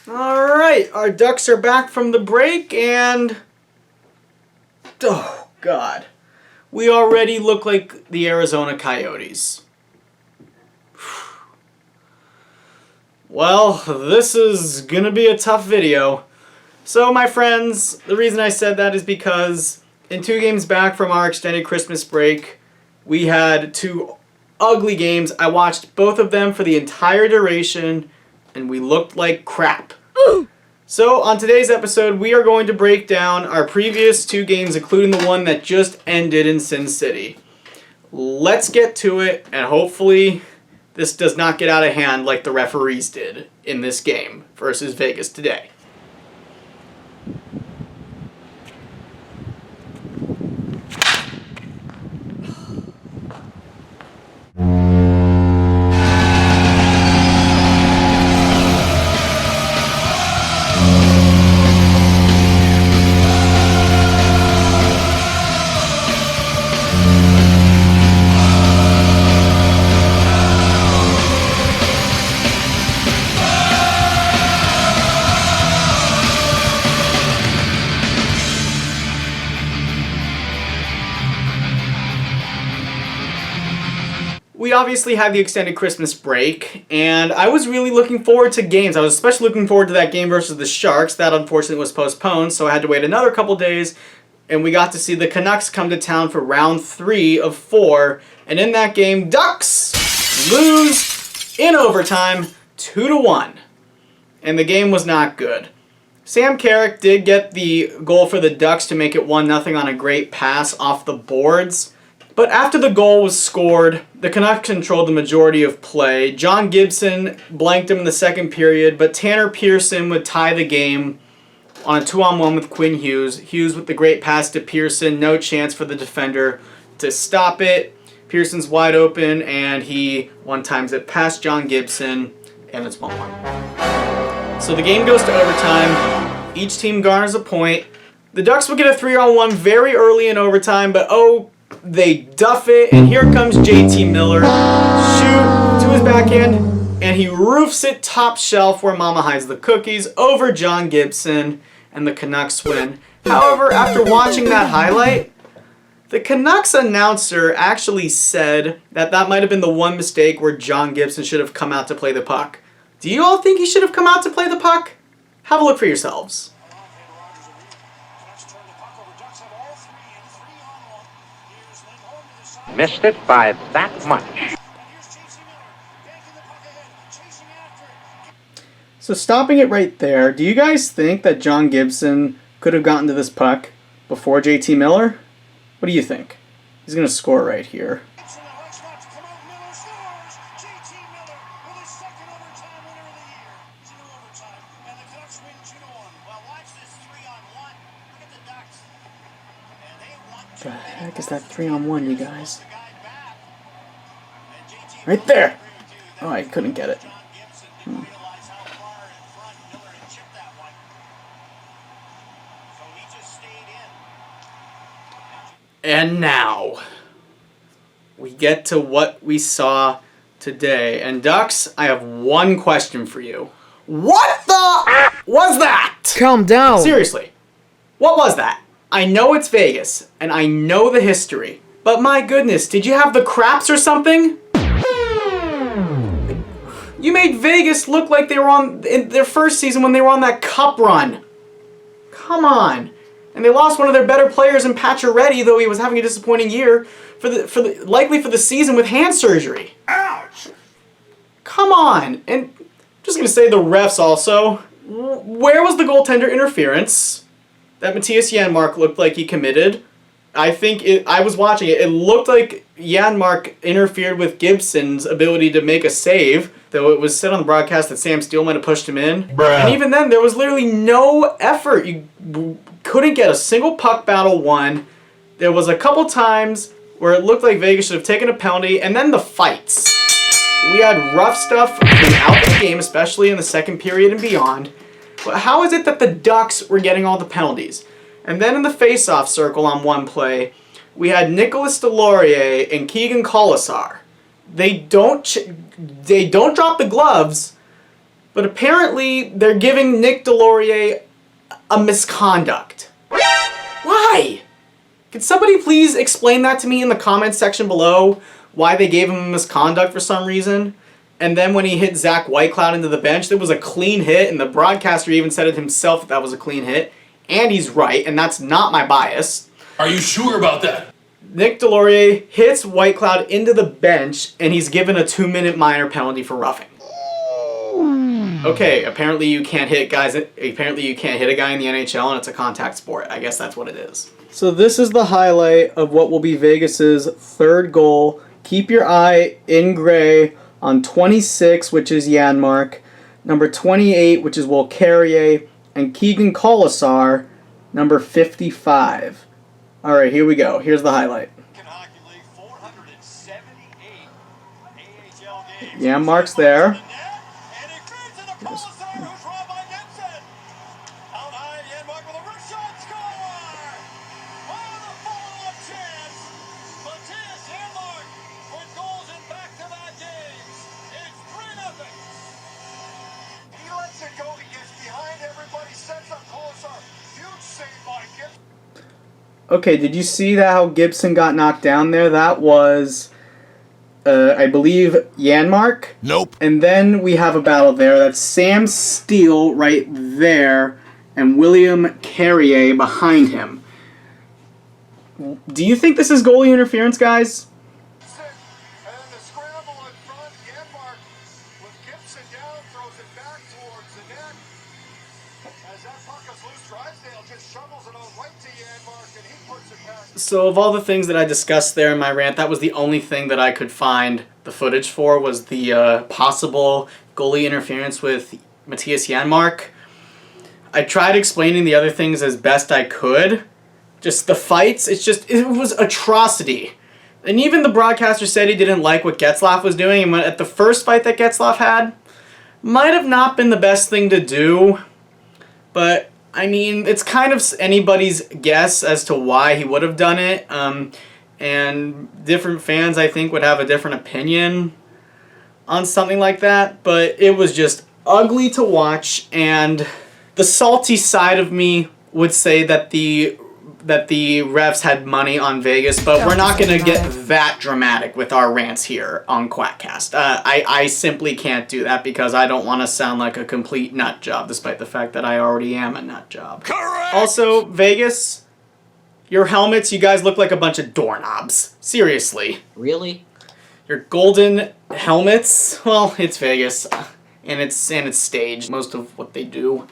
Alright, our Ducks are back from the break and... oh, God. We already look like the Arizona Coyotes. Well, this is gonna be a tough video. So, my friends, the reason I said that is because in 2 games back from our extended Christmas break, we had 2 ugly games. I watched both of them for the entire duration, and we looked like crap. So, on today's episode, we are going to break down our previous 2 games, including the one that just ended in Sin City. Let's get to it, and hopefully this does not get out of hand like the referees did in this game versus Vegas today. We obviously had the extended Christmas break, and I was really looking forward to games. I was especially looking forward to that game versus the Sharks. That unfortunately was postponed, so I had to wait another couple days, and we got to see the Canucks come to town for round 3 of 4, and in that game, Ducks lose in overtime 2-1, and the game was not good. Sam Carrick did get the goal for the Ducks to make it 1-0 on a great pass off the boards. But after the goal was scored, the Canucks controlled the majority of play. John Gibson blanked him in the second period, but Tanner Pearson would tie the game on a 2-on-1 with Quinn Hughes. Hughes with the great pass to Pearson, no chance for the defender to stop it. Pearson's wide open, and he one-times it past John Gibson, and it's 1-1. So the game goes to overtime. Each team garners a point. The Ducks would get a 3-on-1 very early in overtime, but they duff it, and here comes JT Miller. Shoot to his backhand, and he roofs it top shelf where Mama hides the cookies over John Gibson, and the Canucks win. However, after watching that highlight, the Canucks announcer actually said that might have been the one mistake where John Gibson should have come out to play the puck. Do you all think he should have come out to play the puck? Have a look for yourselves. Missed it by that much. So stopping it right there, do you guys think that John Gibson could have gotten to this puck before JT Miller? What do you think? He's going to score right here. What the heck is that 3-on-1, you guys? Right there! Oh, I couldn't get it. And now, we get to what we saw today. And Ducks, I have one question for you. What the was that? Calm down. Seriously, what was that? I know it's Vegas, and I know the history, but my goodness, did you have the craps or something? You made Vegas look like they were in their first season when they were on that cup run. Come on. And they lost one of their better players in Pacioretty, though he was having a disappointing year, likely for the season with hand surgery. Ouch! Come on. And I'm just going to say the refs also. Where was the goaltender interference that Matthias Janmark looked like he committed? I was watching it. It looked like Janmark interfered with Gibson's ability to make a save, though it was said on the broadcast that Sam Steele might have pushed him in. Bruh. And even then, there was literally no effort. You couldn't get a single puck battle won. There was a couple times where it looked like Vegas should have taken a penalty, and then the fights. We had rough stuff throughout the game, especially in the second period and beyond. But how is it that the Ducks were getting all the penalties? And then in the face-off circle on one play, we had Nicolas Deslauriers and Keegan Colasar. They don't drop the gloves, But apparently, they're giving Nick Delorier a misconduct. Why? Could somebody please explain that to me in the comments section below? Why they gave him a misconduct for some reason? And then when he hit Zach Whitecloud into the bench, there was a clean hit, and the broadcaster even said it himself that was a clean hit. And he's right, and that's not my bias. Are you sure about that? Nick Delorier hits Whitecloud into the bench, and he's given a 2-minute minor penalty for roughing. Okay, apparently you can't hit guys. Apparently you can't hit a guy in the NHL, and it's a contact sport. I guess that's what it is. So this is the highlight of what will be Vegas's third goal. Keep your eye in gray on 26, which is Janmark, number 28, which is Will Carrier, and Keegan Colasar, number 55. All right, here we go. Here's the highlight. Janmark's there. Okay, did you see that how Gibson got knocked down there? That was, I believe, Janmark? Nope. And then we have a battle there. That's Sam Steele right there and William Carrier behind him. Do you think this is goalie interference, guys? So of all the things that I discussed there in my rant, that was the only thing that I could find the footage for, was the possible goalie interference with Matthias Janmark. I tried explaining the other things as best I could. Just the fights, it was atrocity. And even the broadcaster said he didn't like what Getzlaf was doing, and at the first fight that Getzlaf had, might have not been the best thing to do, but I mean, it's kind of anybody's guess as to why he would have done it, and different fans, I think, would have a different opinion on something like that, but it was just ugly to watch, and the salty side of me would say that the refs had money on Vegas, but we're not going to get that dramatic with our rants here on QUACKAST. I simply can't do that because I don't want to sound like a complete nut job, despite the fact that I already am a nut job. Correct! Also, Vegas, your helmets, you guys look like a bunch of doorknobs. Seriously. Really? Your golden helmets, well, it's Vegas, and it's staged, most of what they do.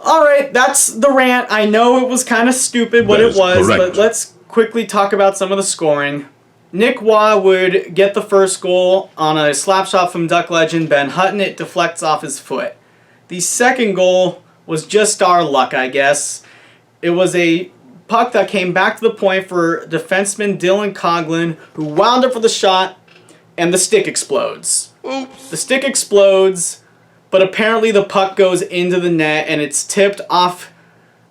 Alright, that's the rant. I know it was kind of stupid what it was, but let's quickly talk about some of the scoring. Nick Waugh would get the first goal on a slap shot from Duck legend Ben Hutton. It deflects off his foot. The second goal was just our luck, I guess. It was a puck that came back to the point for defenseman Dylan Coughlin, who wound up for the shot, and the stick explodes. Oops. The stick explodes. But apparently the puck goes into the net and it's tipped off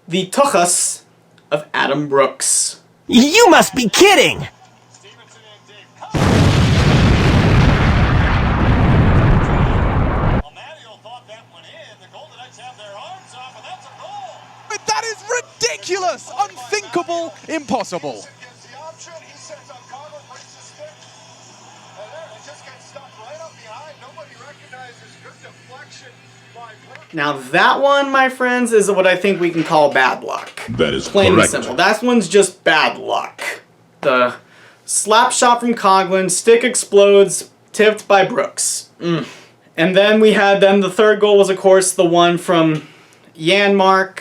the tuchus of Adam Brooks. You must be kidding! That is ridiculous! Unthinkable! Impossible! Now that one, my friends, is what I think we can call bad luck. That is plain correct. and simple. That one's just bad luck. The slap shot from Coughlin, stick explodes, tipped by Brooks. And then we had the third goal was of course the one from Janmark,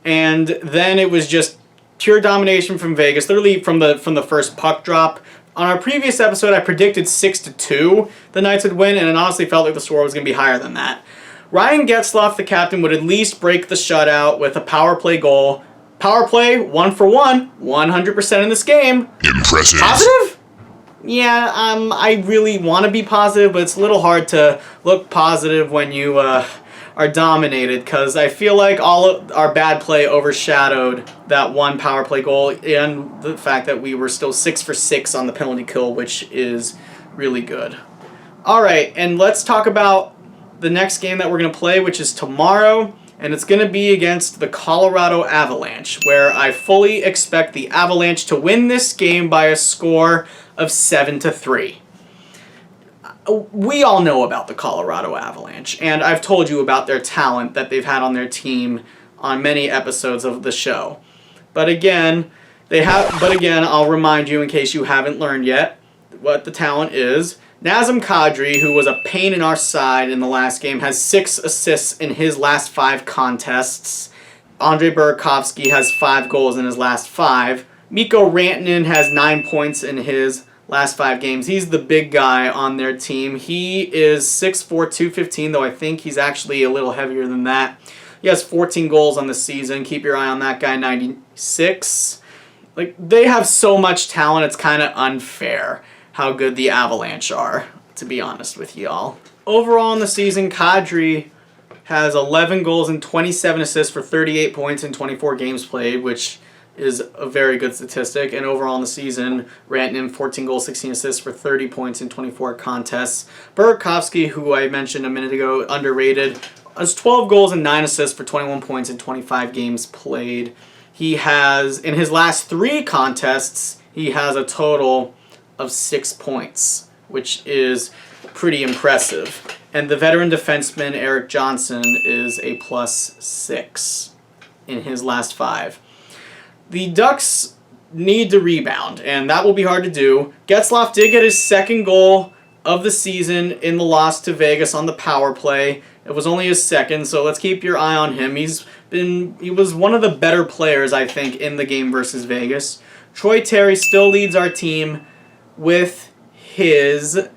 and then it was just pure domination from Vegas, literally from the first puck drop. On our previous episode, I predicted 6-2 the Knights would win, and it honestly felt like the score was going to be higher than that. Ryan Getzlaf, the captain, would at least break the shutout with a power play goal. Power play, 1 for 1, 100% in this game. Impressive. Positive? Yeah, I really want to be positive, but it's a little hard to look positive when you are dominated, because I feel like all of our bad play overshadowed that one power play goal, and the fact that we were still 6 for 6 on the penalty kill, which is really good. Alright, and let's talk about the next game that we're going to play, which is tomorrow, and it's going to be against the Colorado Avalanche, where I fully expect the Avalanche to win this game by a score of 7-3. We all know about the Colorado Avalanche, and I've told you about their talent that they've had on their team on many episodes of the show. But again, I'll remind you in case you haven't learned yet what the talent is. Nazem Kadri, who was a pain in our side in the last game, has 6 assists in his last 5 contests. Andrei Burakovsky has 5 goals in his last 5. Mikko Rantanen has 9 points in his last 5 games. He's the big guy on their team. He is 6'4", 215, though I think he's actually a little heavier than that. He has 14 goals on the season. Keep your eye on that guy, 96. Like, they have so much talent, it's kind of unfair how good the Avalanche are, to be honest with y'all. Overall in the season, Kadri has 11 goals and 27 assists for 38 points in 24 games played, which is a very good statistic. And overall in the season, Rantanen, 14 goals, 16 assists for 30 points in 24 contests. Burakovsky, who I mentioned a minute ago, underrated, has 12 goals and 9 assists for 21 points in 25 games played. He has, in his last 3 contests, he has a total of 6 points, which is pretty impressive. And the veteran defenseman, Eric Johnson, is a +6 in his last 5. The Ducks need to rebound, and that will be hard to do. Getzlaf did get his 2nd goal of the season in the loss to Vegas on the power play. It was only his 2nd, so let's keep your eye on him. He was one of the better players, I think, in the game versus Vegas. Troy Terry still leads our team with his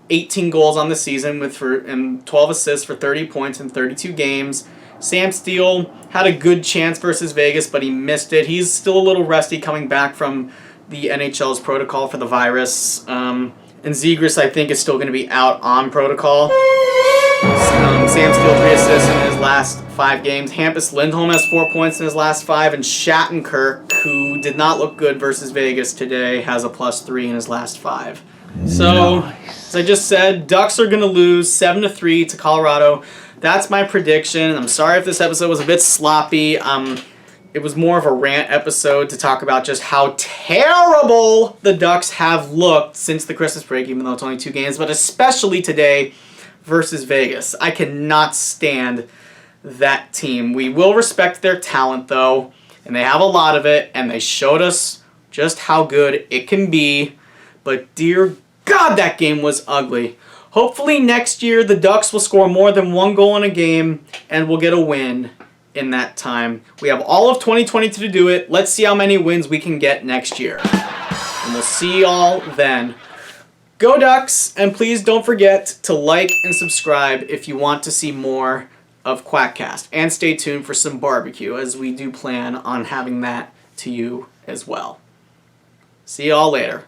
18 goals on the season and 12 assists for 30 points in 32 games. Sam Steele had a good chance versus Vegas, but he missed it. He's still a little rusty coming back from the NHL's protocol for the virus. And Zegras, I think, is still going to be out on protocol. Sam Steele, 3 assists in his last 5 games. Hampus Lindholm has 4 points in his last 5. And Shattenkirk, who did not look good versus Vegas today, has a +3 in his last 5. So, as I just said, Ducks are going to lose 7-3 to Colorado. That's my prediction. I'm sorry if this episode was a bit sloppy. It was more of a rant episode to talk about just how terrible the Ducks have looked since the Christmas break, even though it's only 2 games, but especially today versus Vegas. I cannot stand that team. We will respect their talent, though, and they have a lot of it, and they showed us just how good it can be. But dear God, that game was ugly. Hopefully next year the Ducks will score more than 1 goal in a game, and we'll get a win in that time. We have all of 2022 to do it. Let's see how many wins we can get next year. And we'll see y'all then. Go Ducks, and please don't forget to like and subscribe if you want to see more of QUACKAST. And stay tuned for some barbecue, as we do plan on having that to you as well. See y'all later.